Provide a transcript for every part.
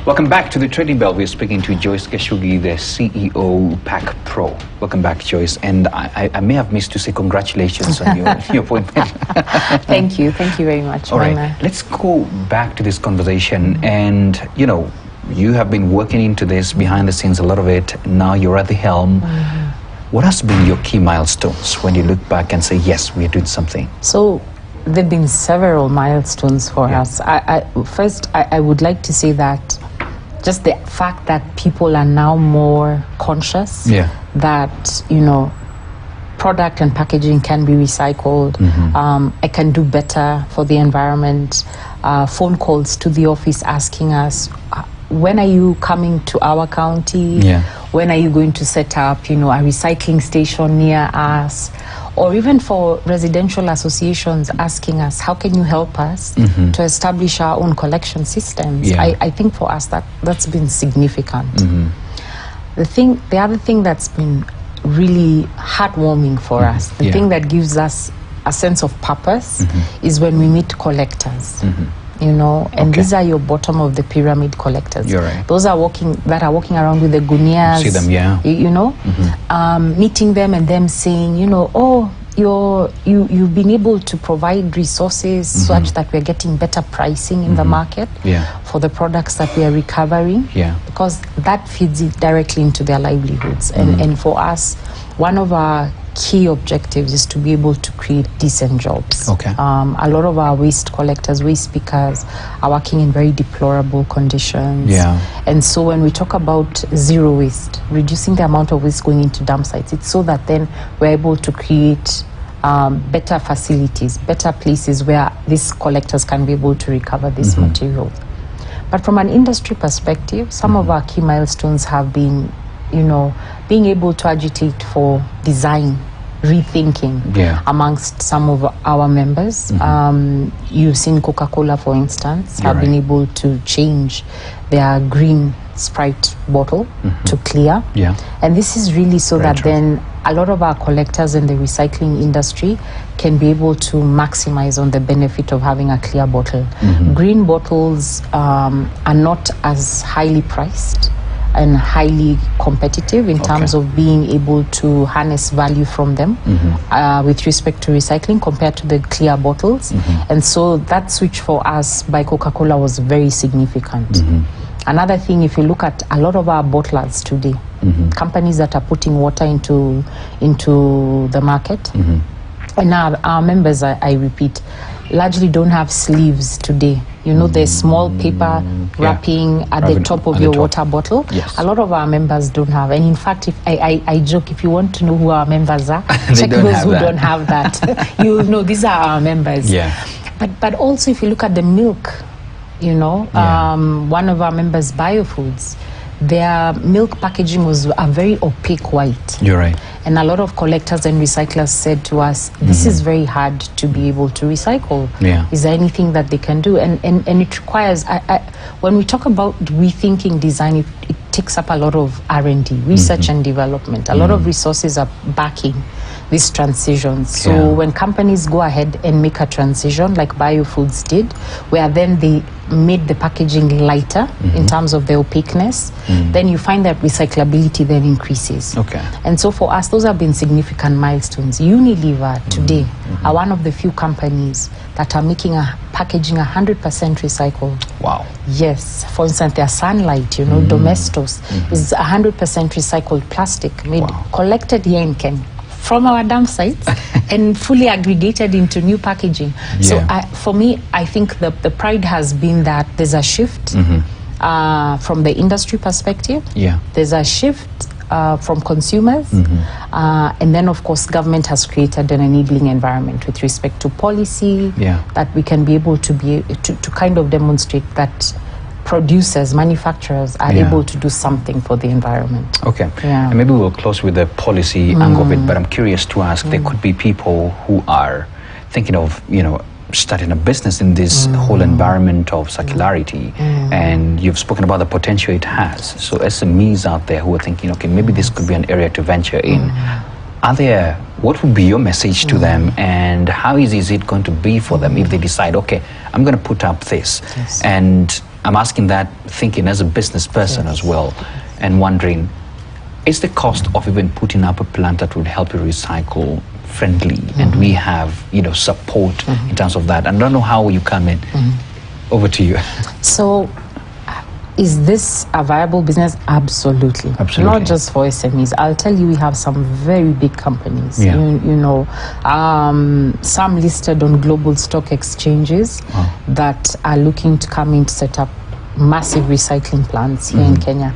Welcome back to the Trading Bell. We're speaking to Joyce Keshugi, the CEO, Pack Pro. Welcome back, Joyce. And I may have missed to say congratulations on your appointment. Thank you very much. All right, let's go back to this conversation. And, you have been working into this behind the scenes, a lot of it. Now you're at the helm. What has been your key milestones when you look back and say, yes, we're doing something? So there have been several milestones for us. First, I would like to say that just the fact that people are now more conscious that, product and packaging can be recycled. I can do better for the environment. Phone calls to the office asking us, when are you coming to our county? When are you going to set up, a recycling station near us? Or even for residential associations asking us, how can you help us to establish our own collection systems? I think for us that's been significant. The other thing that's been really heartwarming for us, the thing that gives us a sense of purpose is when we meet collectors. And these are your bottom of the pyramid collectors. You're right. Those are walking around with the gunias. See them, meeting them and them saying, you've been able to provide resources such that we're getting better pricing in the market for the products that we are recovering. Because that feeds it directly into their livelihoods. And for us, one of our key objectives is to be able to create decent jobs. A lot of our waste collectors, waste pickers are working in very deplorable conditions. And so when we talk about zero waste, reducing the amount of waste going into dump sites, it's so that then we're able to create better facilities, better places where these collectors can be able to recover this material. But from an industry perspective, some of our key milestones have been being able to agitate for design rethinking amongst some of our members. You've seen Coca-Cola, for instance, have been able to change their green Sprite bottle to clear. And this is really so that then a lot of our collectors in the recycling industry can be able to maximize on the benefit of having a clear bottle. Green bottles are not as highly priced and highly competitive in terms of being able to harness value from them with respect to recycling compared to the clear bottles. And so that switch for us by Coca-Cola was very significant. Another thing, if you look at a lot of our bottlers today, companies that are putting water into the market, and our members, I repeat, largely don't have sleeves today. There's small paper wrapping at the top of your water bottle. A lot of our members don't have. And in fact, if I joke, if you want to know who our members are, check those who don't have that. You know, these are our members. But also, if you look at the milk, one of our members, Biofoods, their milk packaging was a very opaque white. You're right. And a lot of collectors and recyclers said to us, this is very hard to be able to recycle. Is there anything that they can do? And it requires, when we talk about rethinking design, it takes up a lot of R&D, research and development. A lot of resources are backing these transitions. So when companies go ahead and make a transition like Biofoods did, where then they made the packaging lighter in terms of the opaqueness, then you find that recyclability then increases. And so for us, those have been significant milestones. Unilever today are one of the few companies that are making a packaging 100% recycled. Wow. Yes. For instance, their Sunlight, Domestos is 100% recycled plastic made collected here in Kenya from our dump sites and fully aggregated into new packaging. So for me, I think the pride has been that there's a shift from the industry perspective. There's a shift from consumers. And then, of course, government has created an enabling environment with respect to policy that we can be able to kind of demonstrate that producers, manufacturers are able to do something for the environment. And maybe we'll close with the policy angle of it, but I'm curious to ask, there could be people who are thinking of, starting a business in this whole environment of circularity, and you've spoken about the potential it has. So SMEs out there who are thinking, okay, maybe this could be an area to venture in. What would be your message to them, and how easy is it going to be for them if they decide, okay, I'm going to put up this? And I'm asking that thinking as a business person as well, and wondering, is the cost of even putting up a plant that would help you recycle friendly, and we have, support in terms of that? And I don't know how you come in. Over to you. So, is this a viable business? Absolutely. Not just for SMEs. I'll tell you, we have some very big companies. Some listed on global stock exchanges that are looking to come in to set up massive recycling plants here in Kenya.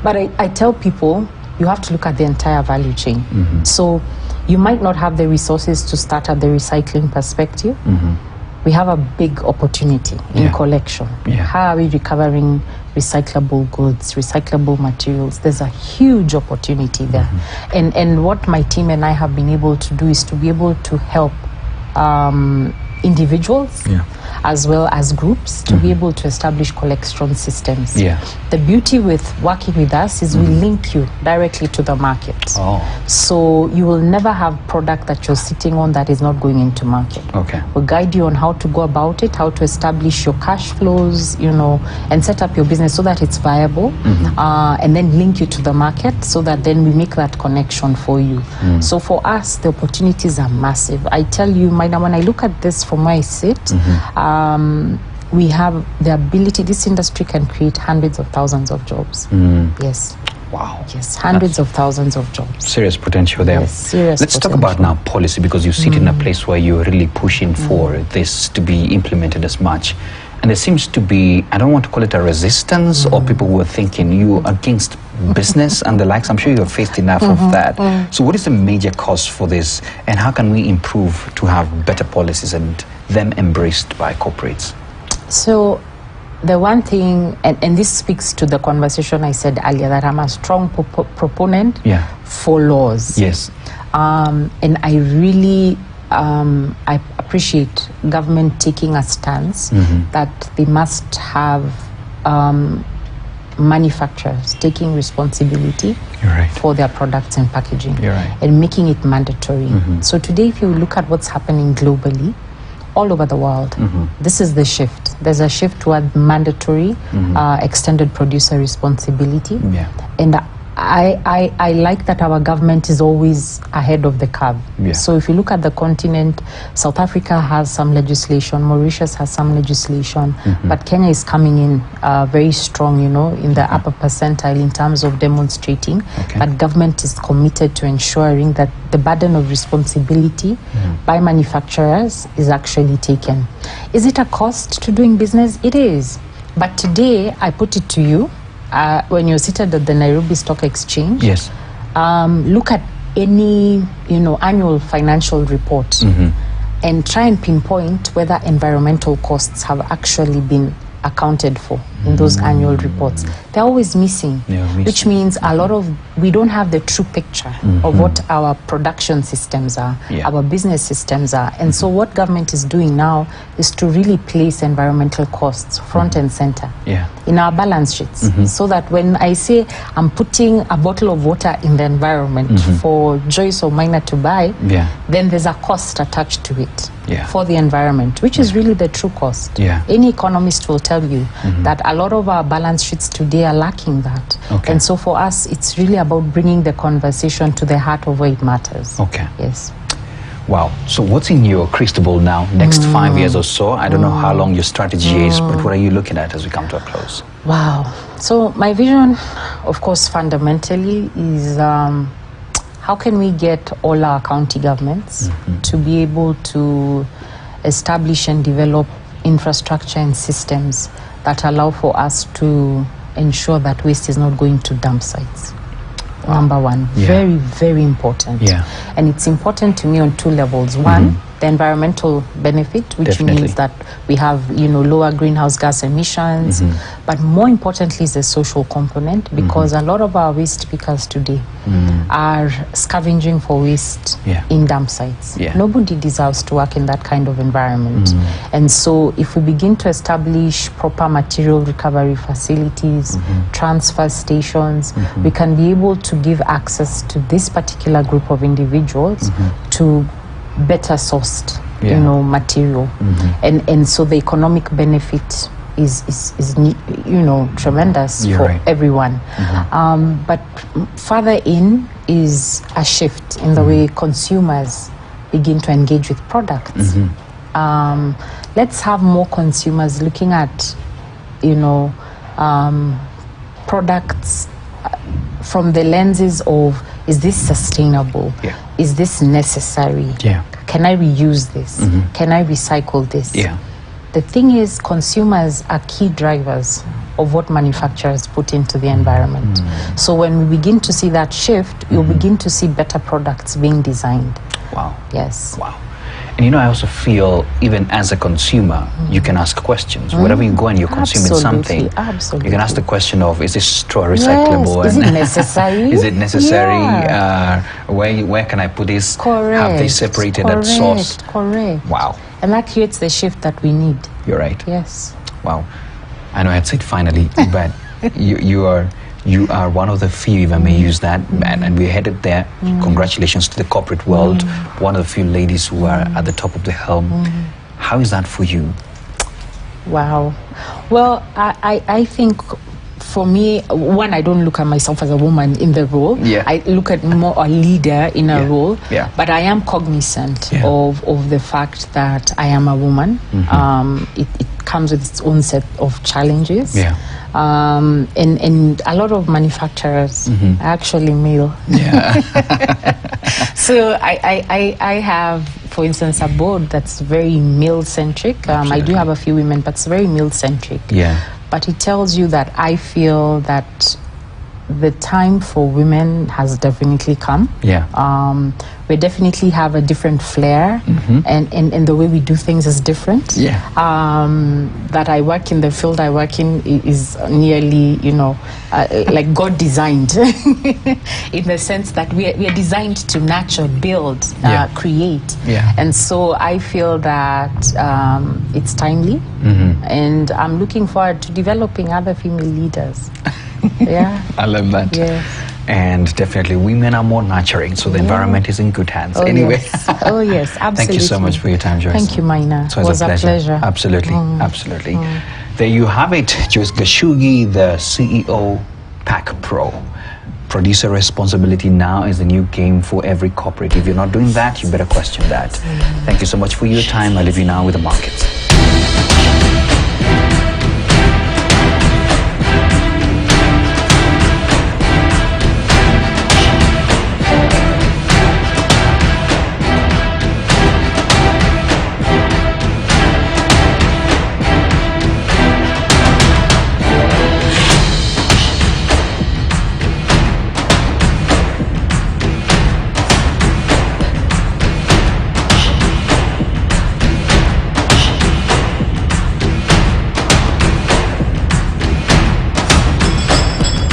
But I tell people, you have to look at the entire value chain. So you might not have the resources to start at the recycling perspective. We have a big opportunity in collection. How are we recovering recyclable goods, recyclable materials? There's a huge opportunity there. And what my team and I have been able to do is to be able to help individuals as well as groups to be able to establish collection systems. The beauty with working with us is we link you directly to the market. So you will never have product that you're sitting on that is not going into market. We'll guide you on how to go about it, how to establish your cash flows, and set up your business so that it's viable, and then link you to the market so that then we make that connection for you. So for us, the opportunities are massive. I tell you, Maina, when I look at this from where I sit, we have the ability, this industry can create hundreds of thousands of jobs. Yes. Wow. Yes, hundreds of thousands of jobs. Serious potential there. Yes, serious Let's talk about now policy, because you sit in a place where you're really pushing for this to be implemented as much. And there seems to be, I don't want to call it a resistance, or people who are thinking you against business and the likes. I'm sure you've faced enough of that. So what is the major cause for this, and how can we improve to have better policies and them embraced by corporates? So the one thing, and this speaks to the conversation I said earlier, that I'm a strong proponent for laws. Yes. And I really I appreciate government taking a stance that they must have manufacturers taking responsibility for their products and packaging and making it mandatory. So today, if you look at what's happening globally, all over the world, this is the shift. There's a shift toward mandatory extended producer responsibility. And I like that our government is always ahead of the curve. So if you look at the continent, South Africa has some legislation, Mauritius has some legislation, but Kenya is coming in very strong, in the upper percentile in terms of demonstrating that government is committed to ensuring that the burden of responsibility by manufacturers is actually taken. Is it a cost to doing business? It is. But today, I put it to you, when you're seated at the Nairobi Stock Exchange, look at any annual financial report and try and pinpoint whether environmental costs have actually been accounted for in those annual reports. They're always missing, which means we don't have the true picture of what our production systems are, our business systems are. And so what government is doing now is to really place environmental costs front and center in our balance sheets, so that when I say I'm putting a bottle of water in the environment for Joyce or Maina to buy, then there's a cost attached to it for the environment, which is really the true cost. Any economist will tell you that a lot of our balance sheets today are lacking that. And so for us, it's really about bringing the conversation to the heart of where it matters. Yes. Wow. So what's in your crystal ball now, next 5 years or so? I don't know how long your strategy is, but what are you looking at as we come to a close? Wow. So my vision, of course, fundamentally is how can we get all our county governments to be able to establish and develop infrastructure and systems that allow for us to ensure that waste is not going to dump sites. Number one, very, very important. And it's important to me on two levels. One, the environmental benefit, which means that we have, lower greenhouse gas emissions. But more importantly is the social component, because a lot of our waste pickers today are scavenging for waste in dump sites. Nobody deserves to work in that kind of environment. And so if we begin to establish proper material recovery facilities, transfer stations, we can be able to give access to this particular group of individuals to better sourced material, and so the economic benefit tremendous for everyone. But further in is a shift in the way consumers begin to engage with products. Let's have more consumers looking at, products from the lenses of, is this sustainable? Is this necessary? Can I reuse this? Can I recycle this? The thing is, consumers are key drivers of what manufacturers put into the environment. So when we begin to see that shift, you'll begin to see better products being designed. Wow. Yes. Wow. And I also feel, even as a consumer, you can ask questions. Wherever you go and you're consuming something, you can ask the question of, is this straw recyclable? Yes. Is it necessary? Is it necessary? Where can I put this? Have they separated that source? Correct. Wow. And that creates the shift that we need. You're right. Yes. Wow. I know I'd say it finally, but you are one of the few, if I may use that, and we're headed there. Congratulations to the corporate world. One of the few ladies who are at the top of the helm. How is that for you? Wow. Well, I think for me, one, I don't look at myself as a woman in the role. I look at more a leader in a role. But I am cognizant of the fact that I am a woman. It comes with its own set of challenges. And a lot of manufacturers are actually male. So I have, for instance, a board that's very male-centric. I do have a few women, but it's very male-centric. But it tells you that I feel that the time for women has definitely come. We definitely have a different flair, and the way we do things is different. That I work in the field I work in is nearly, like God designed, in the sense that we are designed to nurture, build, create. And so I feel that it's timely, and I'm looking forward to developing other female leaders. I love that. And definitely women are more nurturing, so the environment is in good hands. Anyway. Yes, absolutely. Thank you so much for your time, Joyce. Thank you, Maina. It was a pleasure. Absolutely, absolutely. There you have it, Joyce Gashugi, the CEO, Pack Pro. Producer responsibility now is the new game for every corporate. If you're not doing that, you better question that. Thank you so much for your time. I leave you now with the markets.